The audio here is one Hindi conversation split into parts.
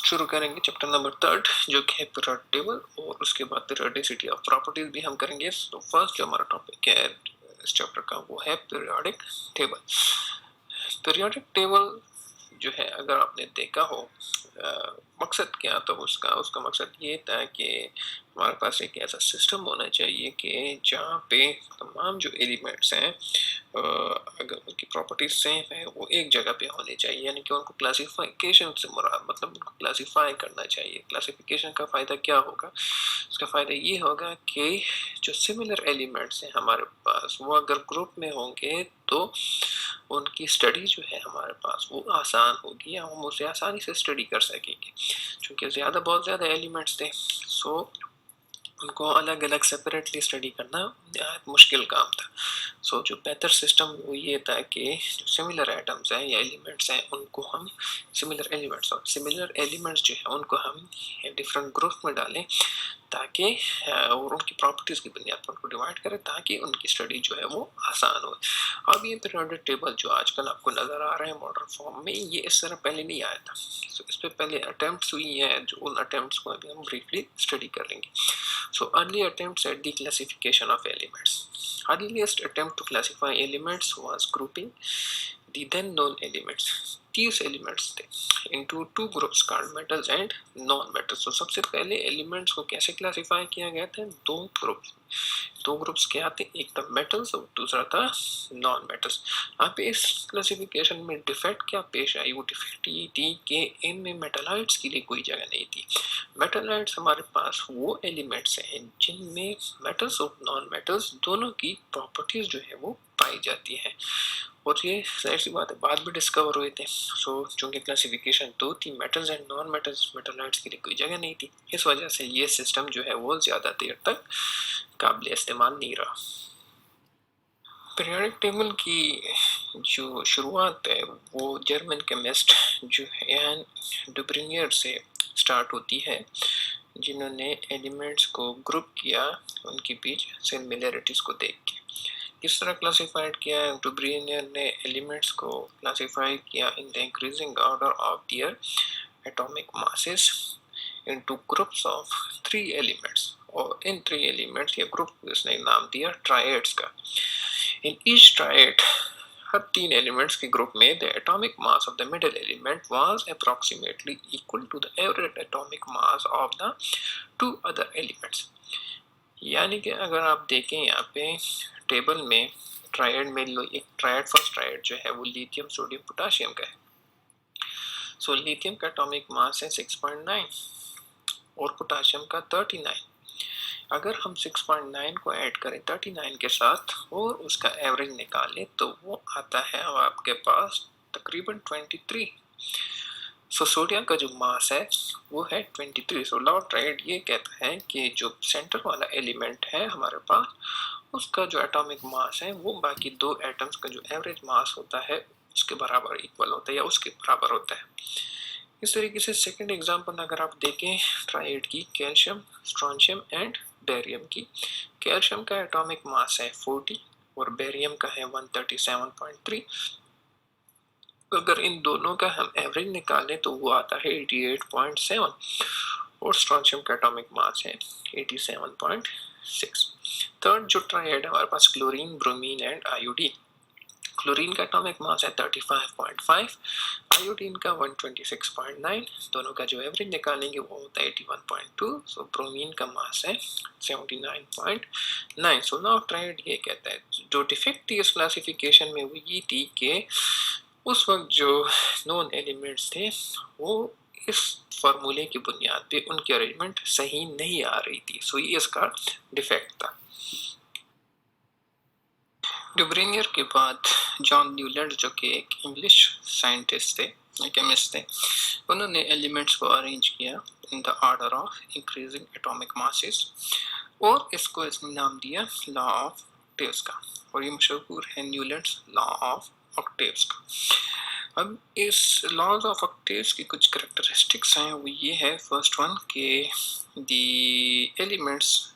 शुरू करेंगे चैप्टर नंबर 3 जो कि है पीरियोडिक टेबल, और उसके बाद पीरियोडिसिटी ऑफ प्रॉपर्टीज भी हम करेंगे। तो फर्स्ट जो हमारा टॉपिक है इस चैप्टर का वो है पीरियोडिक टेबल। पीरियोडिक टेबल जो है अगर आपने देखा हो मकसद क्या था उसका मकसद ये था कि हमारे पास एक ऐसा सिस्टम होना चाहिए कि जहाँ पे तमाम जो एलिमेंट्स हैं अगर उनकी प्रॉपर्टीज सेम है वो एक जगह पे होनी चाहिए, यानी कि उनको क्लासिफिकेशन से मुराद मतलब उनको क्लासिफाई करना चाहिए। क्लासिफिकेशन का फ़ायदा क्या होगा? इसका फ़ायदा ये होगा कि जो सिमिलर एलिमेंट्स हैं हमारे पास वो अगर ग्रुप में होंगे तो उनकी स्टडी जो है हमारे पास वो आसान होगी, या हम उसे आसानी से स्टडी कर सकेंगे। क्योंकि बहुत ज़्यादा एलिमेंट्स थे, सो उनको अलग अलग सेपरेटली स्टडी करना मुश्किल काम था। सो जो बेहतर सिस्टम वो ये था कि जो सिमिलर एटम्स हैं या एलिमेंट्स हैं उनको हम सिमिलर एलिमेंट्स जो है उनको हम डिफरेंट ग्रुप में डालें ताकि और उनकी प्रॉपर्टीज की बुनियाद पर उनको डिवाइड करें ताकि उनकी स्टडी जो है वो आसान हो। अब ये पीरियोडिक टेबल जो आजकल आपको नज़र आ रहा है मॉडर्न फॉर्म में, ये इस तरह पहले नहीं आया था। सो इस पर पहले अटेम्प्ट्स हुई हैं, जो उन अटेम्प्ट्स को अभी हम ब्रीफली स्टडी कर लेंगे। So early attempts at the classification of elements. Earliest attempt to classify elements was grouping the then known elements. 30 elements थे into two groups called metals and non metals। तो सबसे पहले एलिमेंट्स को कैसे क्लासिफाई किया गया था? दो ग्रुप्स क्या थे? एक था मेटल्स और दूसरा था नॉन मेटल्स। यहाँ पे इस क्लासिफिकेशन में डिफेक्ट क्या पेश आई? वो डिफेक्ट ये थी कि इनमें मेटालाइट्स के लिए कोई जगह नहीं थी। मेटालाइट्स हमारे पास वो एलिमेंट्स हैं जिनमें मेटल्स और नॉन मेटल्स दोनों की प्रॉपर्टीज जो है वो पाई जाती है, और ये जाहिर सी बात है बाद में डिस्कवर हुए थे। सो चूंकि क्लासिफिकेशन दो थी, मेटल्स एंड नॉन मेटल्स, मेटालाइट्स के लिए कोई जगह नहीं थी, इस वजह से ये सिस्टम जो है वो ज़्यादा देर तक काबिल इस्तेमाल नहीं रहा। पीरियोडिक टेबल की जो शुरुआत है वो जर्मन केमिस्ट जो है डुब्रिनियर से स्टार्ट होती है, जिन्होंने एलिमेंट्स को ग्रुप किया उनके बीच सिमिलरिटीज को देख के। किस तरह क्लासिफाइड किया है? डुब्रिनियर ने एलिमेंट्स को क्लासिफाई किया in the increasing order of their atomic masses into groups of 3 elements, और इन 3 एलिमेंट्स या ग्रुप को इसने नाम दिया ट्रायड्स का। इन ईच ट्रायड, हर 3 एलिमेंट्स के ग्रुप में the atomic mass of the middle element was approximately equal to the average atomic mass of the 2 other elements. यानी कि अगर आप देखें यहाँ पे टेबल में ट्रायड में एक ट्रायड, फर्स्ट ट्रायड जो है वो लिथियम सोडियम पोटाशियम का है। सो लिथियम का एटॉमिक मास है 6.9 और पोटाशियम का 39। अगर हम 6.9 को ऐड करें 39 के साथ और उसका एवरेज निकालें तो वो आता है अब आपके पास तकरीबन 23। सो सोडियम का जो मास है वो है 23। सो लॉ ट्रायड ये कहता है कि जो सेंटर वाला एलिमेंट है हमारे पास उसका जो एटॉमिक मास है वो बाकी दो एटम्स का जो एवरेज मास होता है उसके बराबर इक्वल होता है या उसके बराबर होता है। इस तरीके से सेकंड एग्जांपल अगर आप देखें ट्रायड की, कैल्शियम, स्ट्रोंशियम एंड बेरियम की। कैल्शियम का एटॉमिक मास है 40 और बेरियम का है 137.3। अगर इन दोनों का हम एवरेज निकालें तो वो आता है 88.7 और स्ट्रोंशियम का एटॉमिक मास है 87.6। थर्ड जो ट्रायड है हमारे पास chlorine, bromine and iodine. Chlorine का एटॉमिक मास है 35.5, आयोडीन का 126.9। दोनों का जो एवरेज निकालेंगे वो होता है 81.2। सो ब्रोमीन का मास है 79.9। सो नाउ ट्रायड ये कहता है जो डिफेक्ट थी इस क्लासिफिकेशन में वो ये थी कि उस वक्त जो नॉन एलिमेंट्स थे वो इस फार्मूले की बुनियाद पे उनकी अरेंजमेंट सही नहीं आ रही थी। सो ये इसका डिफेक्ट था। डुब्रिनियर के बाद जॉन न्यूलैंड जो कि एक इंग्लिश साइंटिस्ट थे, केमिस्ट थे, उन्होंने एलिमेंट्स को अरेंज किया in the order of increasing atomic masses और इसको इसने नाम दिया लॉ ऑफ ऑक्टेव्स का, और ये मशहूर है न्यूलैंड्स लॉ ऑफ ऑक्टेव्स का। अब इस लॉज ऑफ ऑक्टेव्स की कुछ करेक्टरिस्टिक्स हैं, वो ये है फर्स्ट वन कि the elements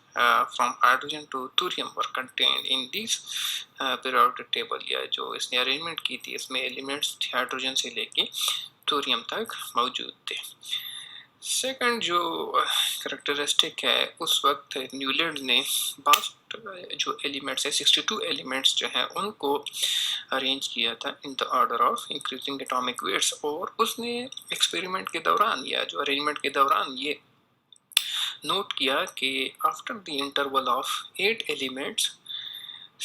from hydrogen to thorium were contained in this periodic table। या जो इसने अरेंजमेंट की थी इसमें एलिमेंट्स हाइड्रोजन से लेके थोरियम तक मौजूद थे। सेकंड जो करेक्टरिस्टिक है, उस वक्त न्यूलैंड ने वास्ट जो एलिमेंट्स है 62 एलिमेंट्स जो हैं उनको अरेंज किया था in the order of increasing atomic weights, और उसने एक्सपेरिमेंट के दौरान या जो अरेंजमेंट के दौरान ये नोट किया कि after the interval of 8 elements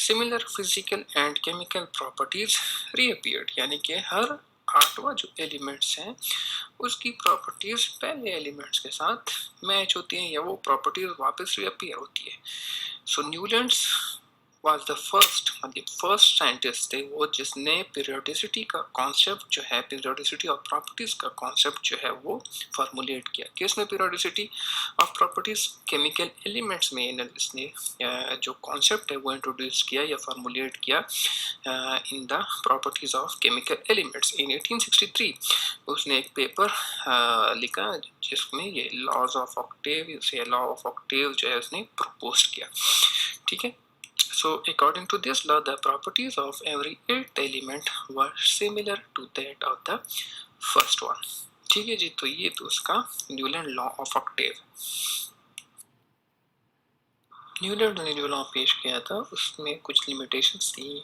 similar physical and chemical properties reappeared, यानी कि हर आठवां जो एलिमेंट्स हैं उसकी प्रॉपर्टीज पहले एलिमेंट्स के साथ मैच होती हैं या वो प्रॉपर्टीज वापस रीअपीयर होती है। सो न्यूलैंड्स was the first, मतलब फर्स्ट साइंटिस्ट थे वो जिसने पीरियोडिसिटी का कॉन्सेप्ट जो है, पीरियोडिसिटी ऑफ प्रॉपर्टीज का कॉन्सेप्ट जो है वो फॉर्मुलेट किया। किसने periodicity of properties? Chemical elements में इसने जो कॉन्सेप्ट है वो इंट्रोड्यूस किया या फॉर्मुलेट किया in the properties of chemical elements. In 1863 उसने एक पेपर लिखा जिसमें ये लॉज ऑफ ऑक्टेव से लॉ ऑफ ऑक्टेव जो है उसने प्रपोज किया। ठीक है, so according to this law the properties of every 8th element were similar to that of the first one। ठीक है जी, तो ये तो उसका Newland law of octave. Newland ने जो लॉ पेश किया था उसमें कुछ लिमिटेशंस थी,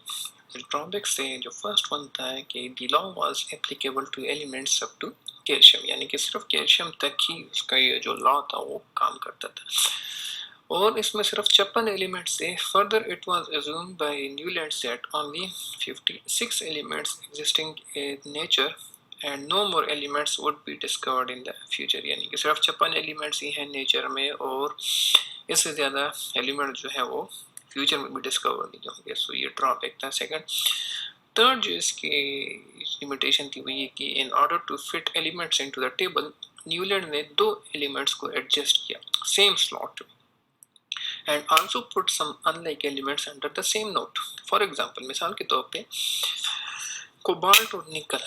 ड्रॉबैक्स थे। जो फर्स्ट वन था कि the law was applicable to elements up to calcium, यानी कि सिर्फ कैल्शियम तक ही उसका ये जो लॉ था वो काम करता था, और इसमें सिर्फ 56 एलिमेंट्स थे। Further it was assumed by Newland that only 56 elements existing in nature and no more elements would be discovered in the future, यानी कि सिर्फ 56 एलिमेंट्स ही हैं नेचर में और इससे ज़्यादा एलिमेंट जो है वो फ्यूचर में भी डिस्कवर नहीं होंगे। सो ये ड्रॉबैक था। सेकंड थर्ड जो इसकी लिमिटेशन थी वो ये कि in order to fit elements into the table Newland ने 2 एलिमेंट्स को एडजस्ट किया same slot and also put some unlike elements under the same note। For example, मिसाल के तौर पे कोबाल्ट और निकल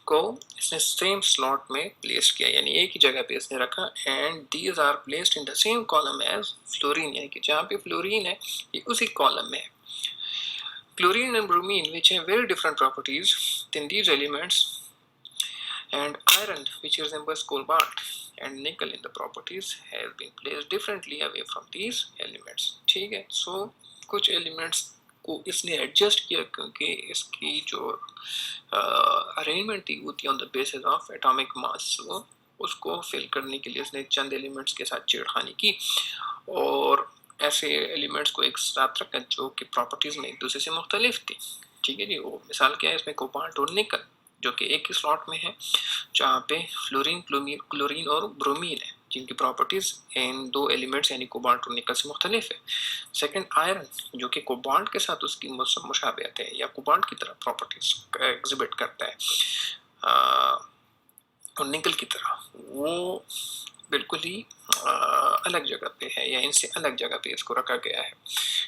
को इसने सेम स्लॉट में प्लेस किया, यानी एक ही जगह पे इसने रखा, and these are placed in the same column as fluorine, यानी कि जहाँ पे फ्लोरीन है ये उसी कॉलम में है। Chlorine and bromine which have very different properties than these elements and iron which resembles cobalt and nickel in the properties has been placed differently away from these elements। ठीक है, सो कुछ एलिमेंट्स को इसने एडजस्ट किया क्योंकि इसकी जो अरेंजमेंट थी वो थी on the basis of atomic mass, उसको फिल करने के लिए इसने चंद एलिमेंट्स के साथ छेड़खानी की और ऐसे एलिमेंट्स को एक साथ रखा जो कि प्रॉपर्टीज में एक दूसरे से मुख्तलिफ थी। ठीक है जी, वो मिसाल क्या है, इसमें कोबाल्ट और निकल जो कि एक ही स्लॉट में है, जहाँ पे फ्लोरीन क्लोरीन और ब्रोमीन है जिनकी प्रॉपर्टीज इन 2 एलिमेंट्स यानी कोबाल्ट और निकल से मुख्तलिफ है। सेकंड आयरन जो कि कोबाल्ट के साथ उसकी मुशाबहत है या कोबाल्ट की तरह प्रॉपर्टीज एग्जिबिट करता है और निकल की तरह वो बिल्कुल ही अलग जगह पे है या इनसे अलग जगह पे इसको रखा गया है।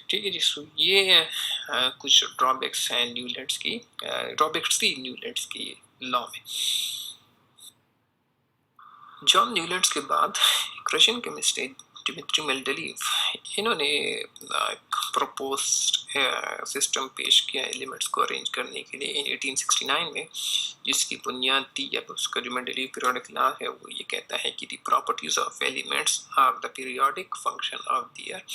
ठीक है जी, सो ये कुछ ड्रॉबैक्स हैं न्यूलैंड्स की, ड्रॉबैक्स थी न्यूलैंड्स की लॉ में। जॉन न्यूलैंड्स के बाद रशियन केमिस्ट डिमित्री मेंडेलीव इन्होंने प्रपोज सिस्टम पेश किया एलिमेंट्स को अरेंज करने के लिए इन 1869 में, जिसकी बुनियाद थी या उसका जो मेंडेलीव पीरियोडिक लॉ है वो ये कहता है कि the properties of elements are the periodic function of their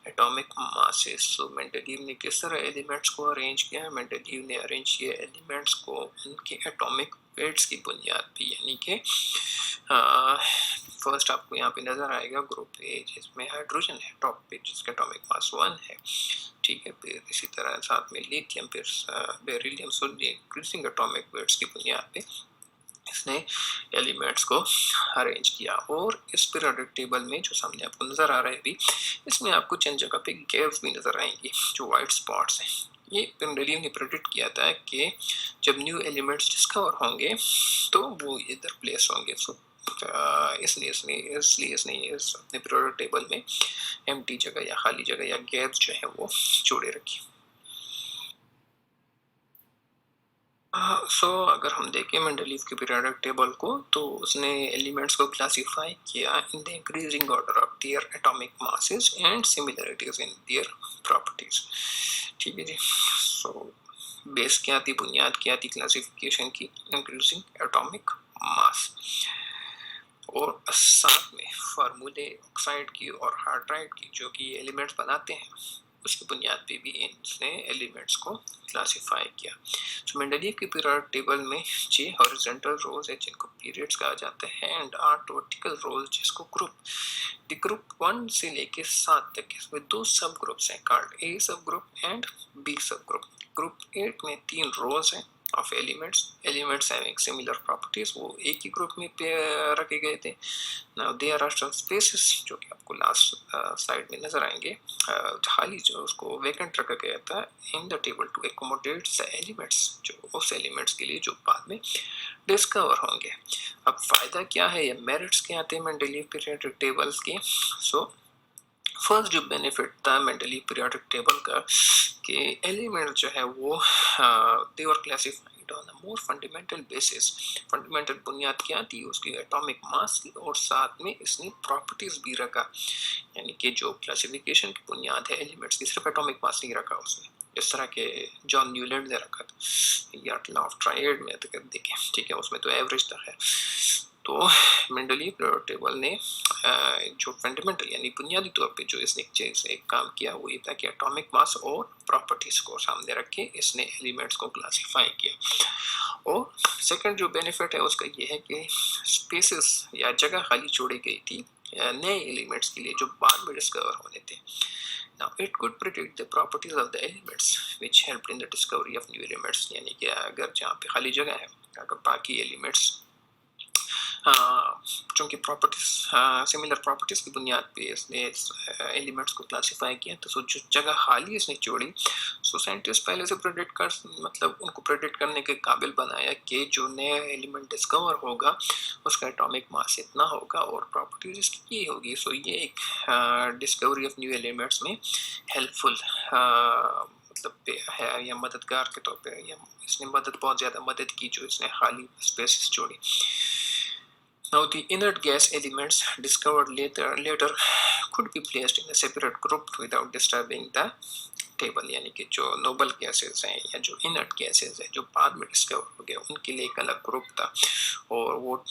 atomic masses. So Mendeleev ने किस तरह एलिमेंट्स को अरेंज किया? मेंडेलीव ने अरेंज किया एलिमेंट्स को उनके एटॉमिक वेट्स की बुनियाद पे, यानी कि फर्स्ट आपको यहाँ पे नजर आएगा ग्रुप ए जिसमें हाइड्रोजन है टॉप पे जिसका एटॉमिक मास 1 है। ठीक है, फिर इसी तरह साथ में लिथियम, फिर beryllium, sodium, increasing atomic weights की बुनियाद पे इसने एलिमेंट्स को अरेंज किया। और इस पीरियोडिक टेबल में जो सामने आपको नजर आ रहा है अभी, इसमें आपको चंद जगह पे गैप्स भी नजर आएंगी जो वाइट स्पॉट्स हैं। ये मेंडेलीव ने प्रेडिक्ट किया था कि जब न्यू एलिमेंट्स डिस्कवर होंगे तो वो इधर प्लेस होंगे। सो इसलिए इसने इस अपने पीरियोडिक टेबल में एम्प्टी जगह या खाली जगह या गैप्स जो है वो जोड़े रखी। सो अगर हम देखें मेंडेलीव के पीरियोडिक टेबल को तो उसने एलिमेंट्स को क्लासिफाई किया in the increasing order of their atomic masses and similarities in their properties. ठीक है जी, सो बेस क्या थी, बुनियाद क्या थी क्लासिफिकेशन की? Increasing atomic mass. और साथ में फार्मूले ऑक्साइड की और हाइड्राइड की जो कि एलिमेंट्स बनाते हैं उसकी बुनियाद पे भी इसने एलिमेंट्स को क्लासिफाई किया। तो मेंडलीव की पीरियोडिक टेबल में 6 हॉरिजॉन्टल रोज है जिनको पीरियड्स कहा जाता है एंड 8 वर्टिकल रोज जिसको ग्रुप। द ग्रुप 1 से लेके 7 तक इसमें 2 सब ग्रुप्स हैं कॉल्ड ए सब ग्रुप एंड बी सब ग्रुप। ग्रुप 8 में 3 रोज हैं of elements having similar properties, वो एक ही ग्रुप में रखे गए थे। Now there are some spaces जो कि आपको लास्ट स्लाइड में नजर आएंगे, खाली जो उसको वैकेंट रखा गया था in the table to accommodate the elements, जो उस एलिमेंट्स के लिए जो बाद में डिस्कवर होंगे। अब फायदा क्या है, ये मेरिट्स क्या आते हैं मेंडलीव पीरियोडिक टेबल्स के। सो फर्स्ट जो बेनिफिट था मेंडलीव पीरियोडिक टेबल का कि एलिमेंट जो है वो they were classified on a more fundamental basis. Fundamental बुनियाद क्या थी, उसकी एटॉमिक मास थी और साथ में इसने प्रॉपर्टीज भी रखा, यानी कि जो क्लासिफिकेशन की बुनियाद है एलिमेंट्स की सिर्फ एटॉमिक मास नहीं रखा उसने, इस तरह के जॉन न्यूलैंड ने रखा था या लॉ ऑफ ट्रायड में देखें, ठीक है, उसमें तो एवरेज तक है। तो मेंडलीव पीरियोडिक टेबल ने जो फंडामेंटल यानी बुनियादी तौर पे जो इसने एक काम किया वो ये था कि एटॉमिक मास और प्रॉपर्टीज को सामने रख के इसने एलिमेंट्स को क्लासिफाई किया। और सेकंड जो बेनिफिट है उसका ये है कि स्पेसेस या जगह खाली छोड़ी गई थी नए एलिमेंट्स के लिए जो बाद में डिस्कवर होने थे। Now it could predict the properties of the elements which helped in the discovery of new elements, यानी कि अगर जहाँ पे खाली जगह है अगर बाकी एलिमेंट्स चूंकि प्रॉपर्टीज सिमिलर प्रॉपर्टीज की बुनियाद पे इसने एलिमेंट्स को क्लासिफाई किया, तो जो जगह खाली इसने छोड़ी सो साइंटिस्ट पहले से प्रेडिक्ट कर मतलब उनको प्रेडिक्ट करने के काबिल बनाया कि जो नया एलिमेंट डिस्कवर होगा उसका एटॉमिक मास इतना होगा और प्रॉपर्टीज इसकी ये होगी। सो ये एक डिस्कवरी ऑफ न्यू एलिमेंट्स में हेल्पफुल मतलब है या मददगार के तौर पे या इसने बहुत ज़्यादा मदद की जो इसने खाली स्पेसेस छोड़ी। Now the inert gas elements discovered later could be placed in a separate group without disturbing the table, यानी कि जो नोबल गैसेस हैं या जो इनर्ट गैसेस हैं जो बाद में डिस्कवर हो गए उनके लिए एक अलग ग्रुप था और वो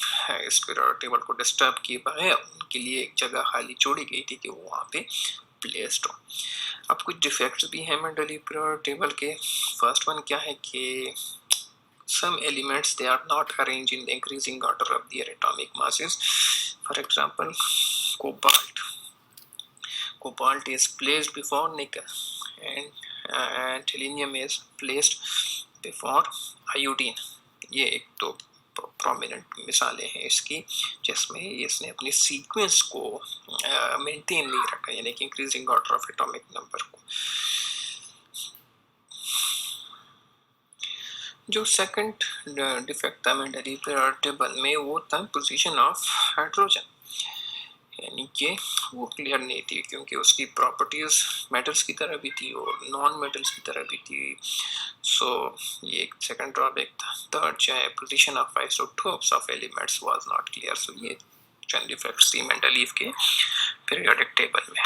इस पीरियोडिक टेबल को डिस्टर्ब किए बगैर उनके लिए एक जगह खाली छोड़ी गई थी कि वो वहाँ पे प्लेस्ड हो। अब कुछ डिफेक्ट्स भी हैं मेंडलीव पीरियोडिक टेबल के। फर्स्ट वन क्या है कि some elements they are not arranged in the increasing order of their atomic masses. For example, cobalt is placed before nickel and selenium is placed before iodine. ये एक तो प्रोमिनेंट मिसालें हैं इसकी जिसमें इसने अपनी सीक्वेंस को मेंटेन नहीं रखा, यानी कि increasing order of atomic number को। जो सेकंड डिफेक्ट था मेंडलीव पीरियोडिक टेबल में वो था पोजीशन ऑफ हाइड्रोजन, यानी कि वो क्लियर नहीं थी क्योंकि उसकी प्रॉपर्टीज मेटल्स की तरह भी थी और नॉन मेटल्स की तरह भी थी। सो ये एक सेकंड ड्रॉबैक था। थर्ड जो है position of isotopes of elements was not clear. So ये चंद डिफेक्ट्स थी मेंडलीव के पीरियोडिक टेबल में।